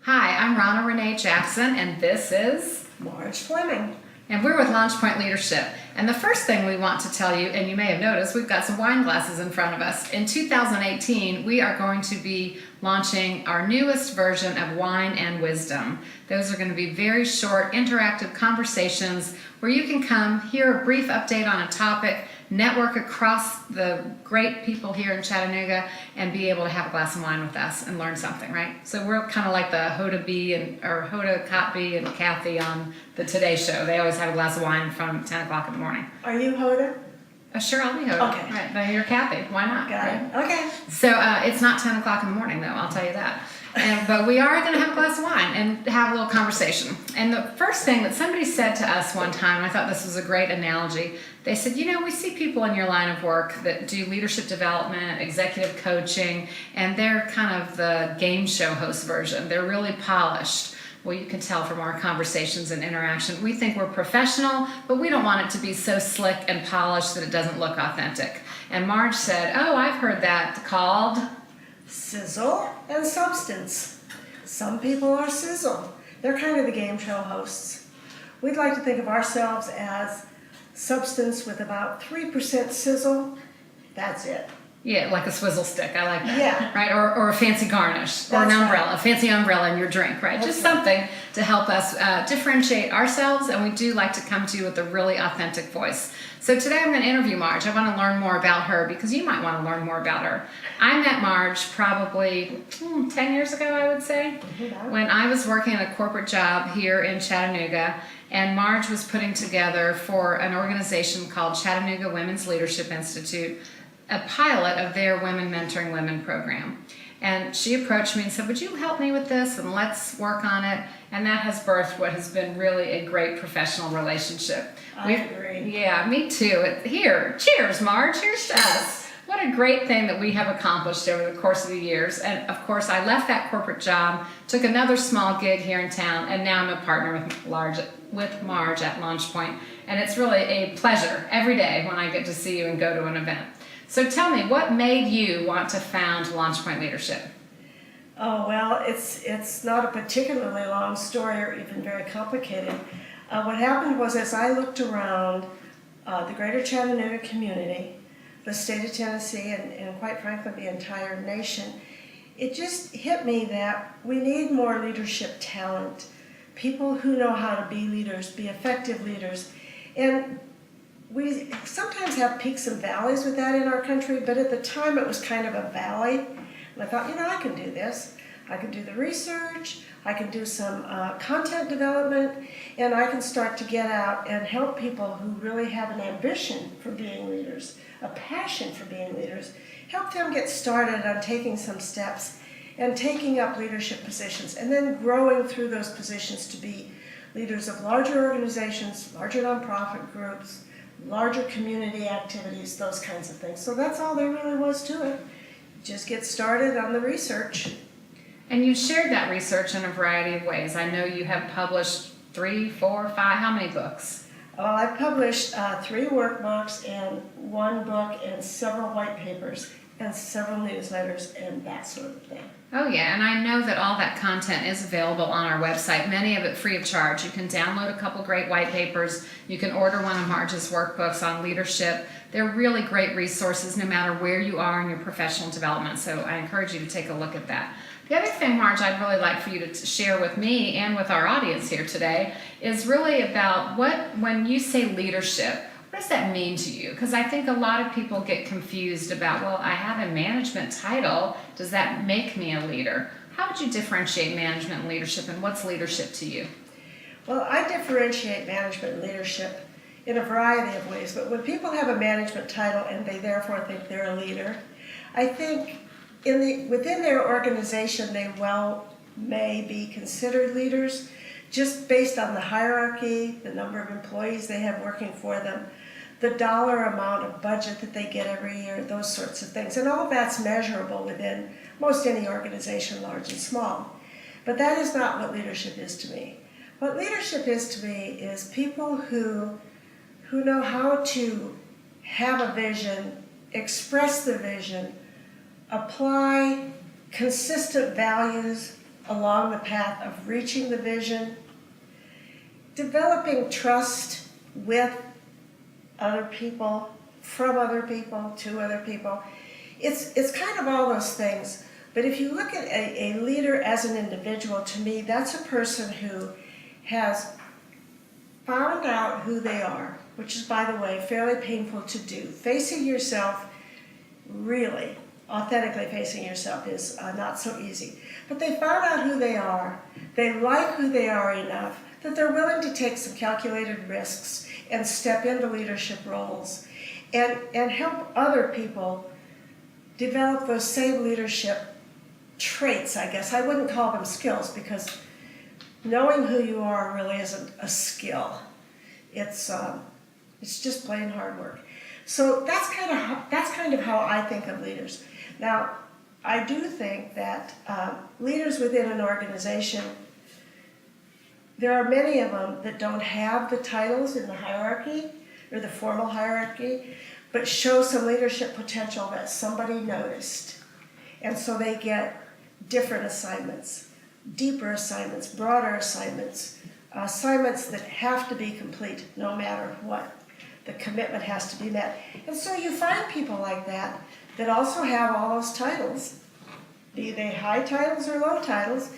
Hi, I'm Ronna Renee Jackson, and this is Marge Fleming. and we're with LaunchPoint Leadership. And the first thing we want to tell you, and you may have noticed, we've got some wine glasses in front of us. In 2018, we are going to be launching our newest version of Wine and Wisdom. Those are going to be very short, interactive conversations where you can come, hear a brief update on a topic, network across the great people here in Chattanooga, and be able to have a glass of wine with us and learn something, right? So we're kind of like the Hoda B or Hoda Kotb and Kathy on the Today Show. They always have a glass of wine from 10 o'clock in the morning. Are you Hoda? Sure, I'll be Hoda. Okay. Right, but you're Kathy. Why not? Got right? it. Okay. So it's not 10 o'clock in the morning, though, I'll tell you that. But we are going to have a glass of wine and have a little conversation. And the first thing that somebody said to us one time, and I thought this was a great analogy, they said, you know, we see people in your line of work that do leadership development, executive coaching, and they're kind of the game show host version. They're really polished. Well, you can tell from our conversations and interaction. We think we're professional, but we don't want it to be so slick and polished that it doesn't look authentic. And Marge said, oh, I've heard that called Sizzle and substance. Some people are sizzle. They're kind of the game show hosts. We'd like to think of ourselves as substance with about 3% sizzle. That's it. Yeah, like a swizzle stick. I like that. Yeah. Right? Or a fancy garnish. Or an That's umbrella. right. A fancy umbrella in your drink, right? That's Just right. something to help us differentiate ourselves, and we do like to come to you with a really authentic voice. So today I'm going to interview Marge. I want to learn more about her because you might want to learn more about her. I met Marge probably 10 years ago, I would say, when I was working at a corporate job here in Chattanooga, and Marge was putting together for an organization called Chattanooga Women's Leadership Institute a pilot of their Women Mentoring Women program. And she approached me and said, would you help me with this and let's work on it? And that has birthed what has been really a great professional relationship. I agree. Yeah, me too. Here, cheers, Marge. Here's to us. What a great thing that we have accomplished over the course of the years. And of course, I left that corporate job, took another small gig here in town, and now I'm a partner with Marge at LaunchPoint. And it's really a pleasure every day when I get to see you and go to an event. So tell me, what made you want to found LaunchPoint Leadership? Oh, well, it's not a particularly long story or even very complicated. What happened was, as I looked around the greater Chattanooga community, the state of Tennessee, and quite frankly the entire nation, it just hit me that we need more leadership talent, people who know how to be leaders, be effective leaders. And we sometimes have peaks and valleys with that in our country, but at the time it was kind of a valley. And I thought, you know, I can do this. I can do the research, I can do some content development, and I can start to get out and help people who really have an ambition for being leaders, a passion for being leaders, help them get started on taking some steps and taking up leadership positions, and then growing through those positions to be leaders of larger organizations, larger nonprofit groups, larger community activities, those kinds of things. So that's all there really was to it. Just get started on the research. And you shared that research in a variety of ways. I know you have published 3, 4, 5, how many books? Well, I've published 3 workbooks and 1 book and several white papers and several newsletters and that sort of thing. Oh yeah, and I know that all that content is available on our website, many of it free of charge. You can download a couple great white papers. You can order one of Marge's workbooks on leadership. They're really great resources no matter where you are in your professional development, so I encourage you to take a look at that. The other thing, Marge, I'd really like for you to share with me and with our audience here today is really about when you say leadership, what does that mean to you? Because I think a lot of people get confused about, well, I have a management title. Does that make me a leader? How would you differentiate management and leadership, and what's leadership to you? Well, I differentiate management and leadership in a variety of ways, but when people have a management title and they therefore think they're a leader, I think within their organization they may be considered leaders just based on the hierarchy, the number of employees they have working for them, the dollar amount of budget that they get every year, those sorts of things. And all that's measurable within most any organization, large and small. But that is not what leadership is to me. What leadership is to me is people who know how to have a vision, express the vision, apply consistent values, along the path of reaching the vision, developing trust with other people, from other people, to other people. It's kind of all those things. But if you look at a leader as an individual, to me, that's a person who has found out who they are, which is, by the way, fairly painful to do. Facing yourself, really, authentically facing yourself is not so easy. But they found out who they are. They like who they are enough that they're willing to take some calculated risks and step into leadership roles and help other people develop those same leadership traits, I guess. I wouldn't call them skills, because knowing who you are really isn't a skill. It's just plain hard work. So that's kind of how I think of leaders. Now, I do think that leaders within an organization, there are many of them that don't have the titles in the hierarchy or the formal hierarchy, but show some leadership potential that somebody noticed. And so they get different assignments, deeper assignments, broader assignments, assignments that have to be complete no matter what. The commitment has to be met. And so you find people like that that also have all those titles, be they high titles or low titles,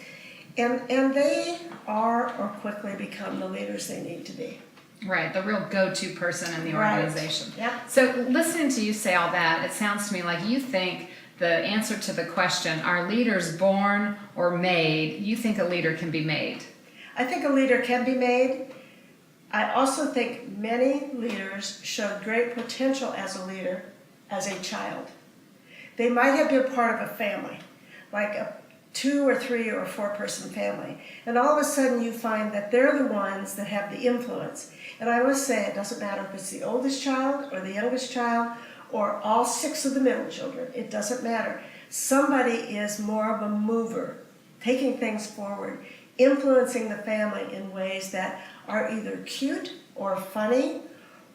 and they are or quickly become the leaders they need to be. Right, the real go-to person in the Right. organization. Yep. So listening to you say all that, it sounds to me like you think the answer to the question, are leaders born or made? You think a leader can be made. I think a leader can be made. I also think many leaders showed great potential as a leader as a child. They might have been part of a family, like a 2 or 3 or 4 person family. And all of a sudden you find that they're the ones that have the influence. And I must say, it doesn't matter if it's the oldest child or the youngest child or all 6 of the middle children. It doesn't matter. Somebody is more of a mover, taking things forward, influencing the family in ways that are either cute or funny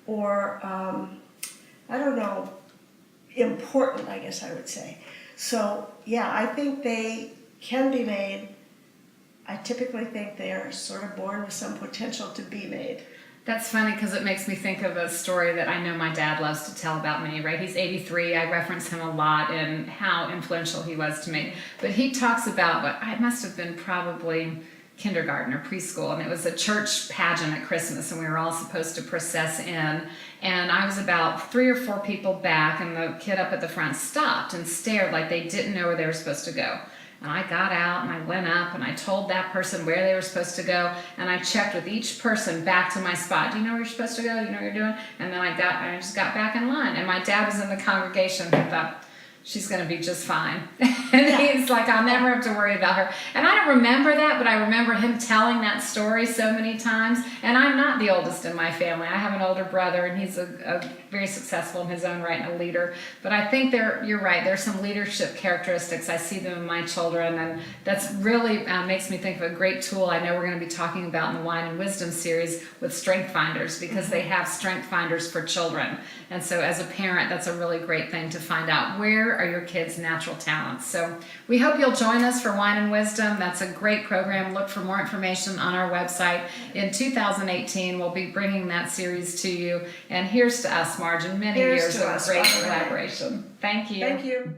or, I don't know, important, I guess I would say. So, yeah, I think they can be made. I typically think they are sort of born with some potential to be made. That's funny because it makes me think of a story that I know my dad loves to tell about me, right? He's 83. I reference him a lot in how influential he was to me. But he talks about what I must have been probably kindergarten or preschool, and it was a church pageant at Christmas, and we were all supposed to process in, and I was about 3 or 4 people back, and the kid up at the front stopped and stared like they didn't know where they were supposed to go. And I got out and I went up and I told that person where they were supposed to go, and I checked with each person back to my spot. Do you know where you're supposed to go? Do you know what you're doing? And then I just got back in line, and my dad was in the congregation. I thought, she's going to be just fine. And he's like, I'll never have to worry about her. And I don't remember that, but I remember him telling that story so many times. And I'm not the oldest in my family. I have an older brother, and he's a very successful in his own right and a leader. But I think you're right. There's some leadership characteristics. I see them in my children, and that's really makes me think of a great tool I know we're going to be talking about in the Wine and Wisdom series with Strength Finders, because they have Strength Finders for children. And so as a parent, that's a really great thing to find out. Where are your kids' natural talents? So we hope you'll join us for Wine and Wisdom. That's a great program. Look for more information on our website. In 2018, we'll be bringing that series to you. And here's to us, Marge, and many Here's years to of us, great Father. collaboration. Thank you. Thank you.